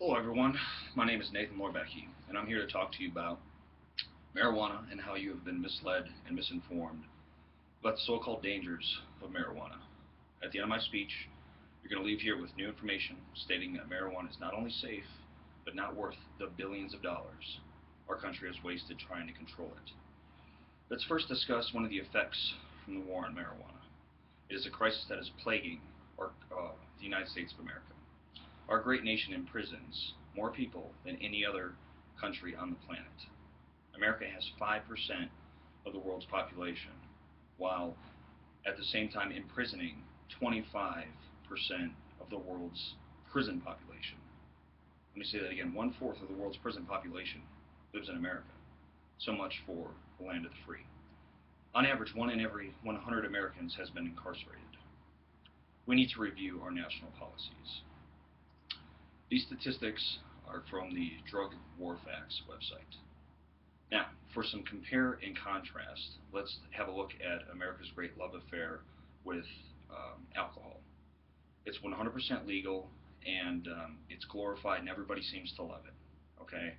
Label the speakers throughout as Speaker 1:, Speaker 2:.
Speaker 1: Hello everyone, my name is Nathan Lorbecki, and I'm here to talk to you about marijuana and how you have been misled and misinformed about the so-called dangers of marijuana. At the end of my speech, you're going to leave here with new information stating that marijuana is not only safe, but not worth the billions of dollars our country has wasted trying to control it. Let's first discuss one of the effects from the war on marijuana. It is a crisis that is plaguing the United States of America. Our great nation imprisons more people than any other country on the planet. America has 5% of the world's population, while at the same time imprisoning 25% of the world's prison population. Let me say that again, 1/4 of the world's prison population lives in America. So much for the land of the free. On average, 1 in every 100 Americans has been incarcerated. We need to review our national policies. These statistics are from the Drug War Facts website. Now, for some compare and contrast, let's have a look at America's great love affair with alcohol. It's 100% legal, and it's glorified, and everybody seems to love it. Okay?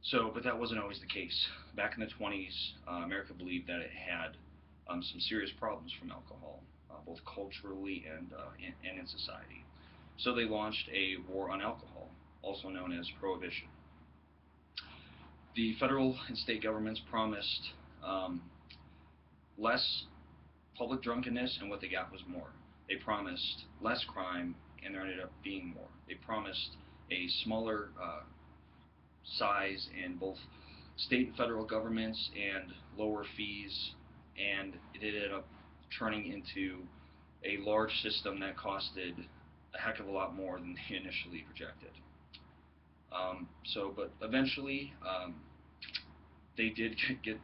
Speaker 1: So, but that wasn't always the case. Back in the 20s, America believed that it had some serious problems from alcohol, both culturally and in society. So they launched a war on alcohol, also known as prohibition. The federal and state governments promised less public drunkenness, and what they got was more. They promised less crime, and there ended up being more. They promised a smaller size in both state and federal governments and lower fees, and it ended up turning into a large system that costed a heck of a lot more than they initially projected. But eventually, they did get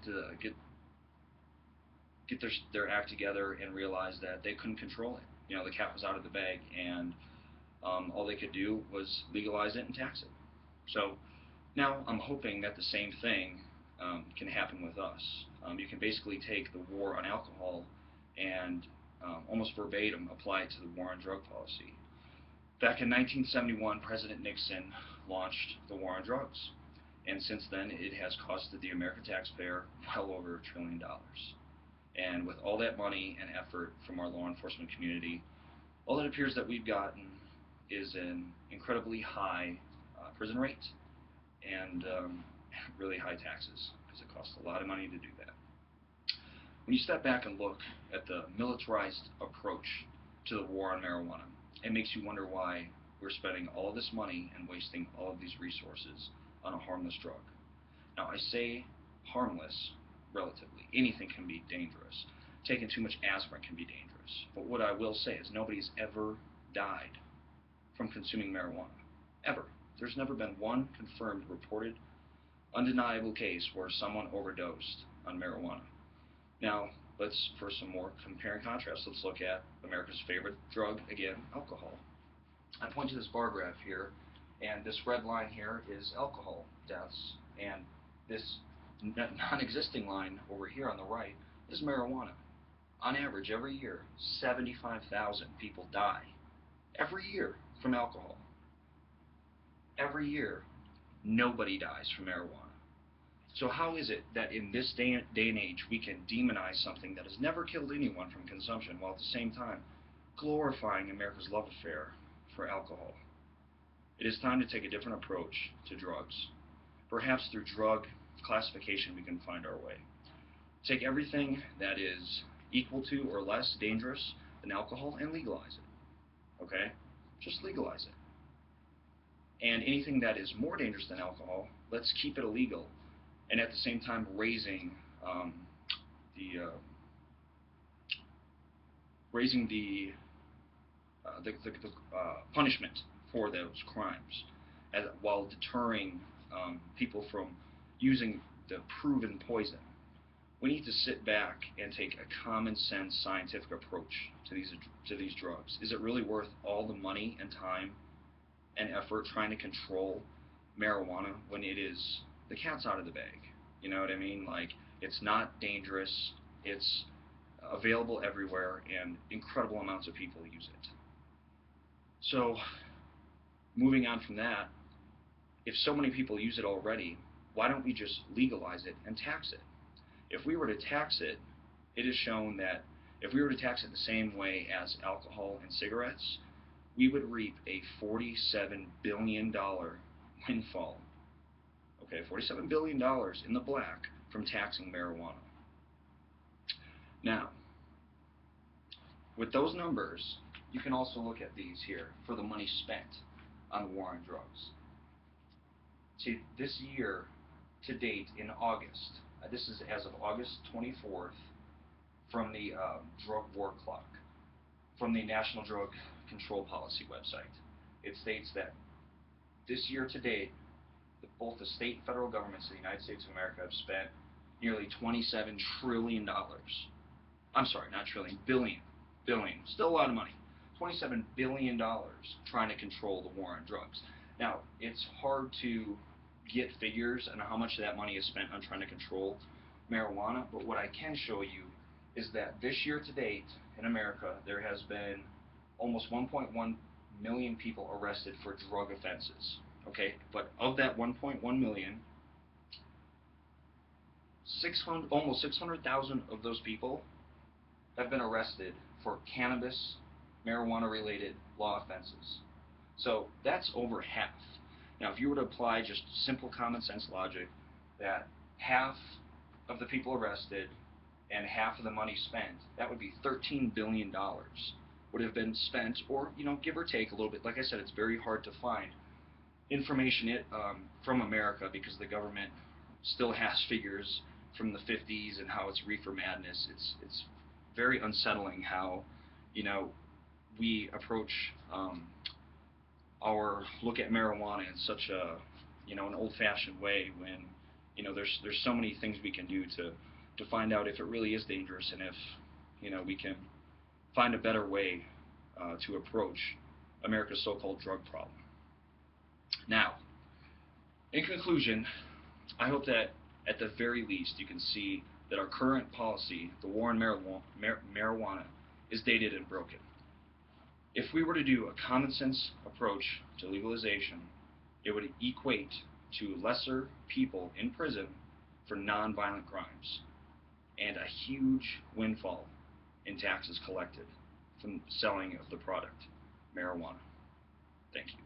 Speaker 1: their act together and realized that they couldn't control it. You know, the cat was out of the bag, and all they could do was legalize it and tax it. So now I'm hoping that the same thing can happen with us. You can basically take the war on alcohol and almost verbatim apply it to the war on drug policy. Back in 1971, President Nixon launched the war on drugs, and since then it has costed the American taxpayer well over $1 trillion. And with all that money and effort from our law enforcement community, all it appears that we've gotten is an incredibly high prison rate and really high taxes, because it costs a lot of money to do that. When you step back and look at the militarized approach to the war on marijuana, it makes you wonder why we're spending all of this money and wasting all of these resources on a harmless drug. Now, I say harmless relatively. Anything can be dangerous. Taking too much aspirin can be dangerous. But what I will say is nobody's ever died from consuming marijuana. Ever. There's never been one confirmed, reported, undeniable case where someone overdosed on marijuana. Now, for some more compare and contrast, let's look at America's favorite drug, again, alcohol. I point to this bar graph here, and this red line here is alcohol deaths, and this non-existing line over here on the right is marijuana. On average, every year, 75,000 people die every year from alcohol. Every year, nobody dies from marijuana. So how is it that in this day and age we can demonize something that has never killed anyone from consumption, while at the same time glorifying America's love affair for alcohol? It is time to take a different approach to drugs. Perhaps through drug classification we can find our way. Take everything that is equal to or less dangerous than alcohol and legalize it. Okay? Just legalize it. And anything that is more dangerous than alcohol, let's keep it illegal, and at the same time raising the punishment for those crimes, while deterring people from using the proven poison. We need to sit back and take a common sense scientific approach to these drugs. Is it really worth all the money and time and effort trying to control marijuana when the cat's out of the bag? You know what I mean? Like, it's not dangerous, it's available everywhere, and incredible amounts of people use it. So, moving on from that, if so many people use it already, why don't we just legalize it and tax it? If we were to tax it, it is shown that if we were to tax it the same way as alcohol and cigarettes, we would reap a $47 billion windfall. Okay, $47 billion in the black from taxing marijuana. Now, with those numbers, you can also look at these here for the money spent on the war on drugs. See, this year to date in August, this is as of August 24th from the Drug War Clock, from the National Drug Control Policy website. It states that this year to date, both the state and federal governments of the United States of America have spent nearly $27 trillion. I'm sorry, not trillion, billion. Billion. Still a lot of money. $27 billion trying to control the war on drugs. Now, it's hard to get figures on how much of that money is spent on trying to control marijuana, but what I can show you is that this year to date in America, there has been almost 1.1 million people arrested for drug offenses. Okay, but of that 1.1 million, almost 600,000 of those people have been arrested for cannabis, marijuana-related law offenses. So that's over half. Now, if you were to apply just simple common sense logic, that half of the people arrested and half of the money spent, that would be $13 billion would have been spent, or give or take a little bit. Like I said, it's very hard to find information from America because the government still has figures from the 50s and how it's reefer madness. It's very unsettling how we approach our look at marijuana in such a an old-fashioned way when there's so many things we can do to find out if it really is dangerous and if we can find a better way to approach America's so-called drug problem. Now, in conclusion, I hope that at the very least you can see that our current policy, the war on marijuana, is dated and broken. If we were to do a common sense approach to legalization, it would equate to lesser people in prison for non-violent crimes and a huge windfall in taxes collected from selling of the product, marijuana. Thank you.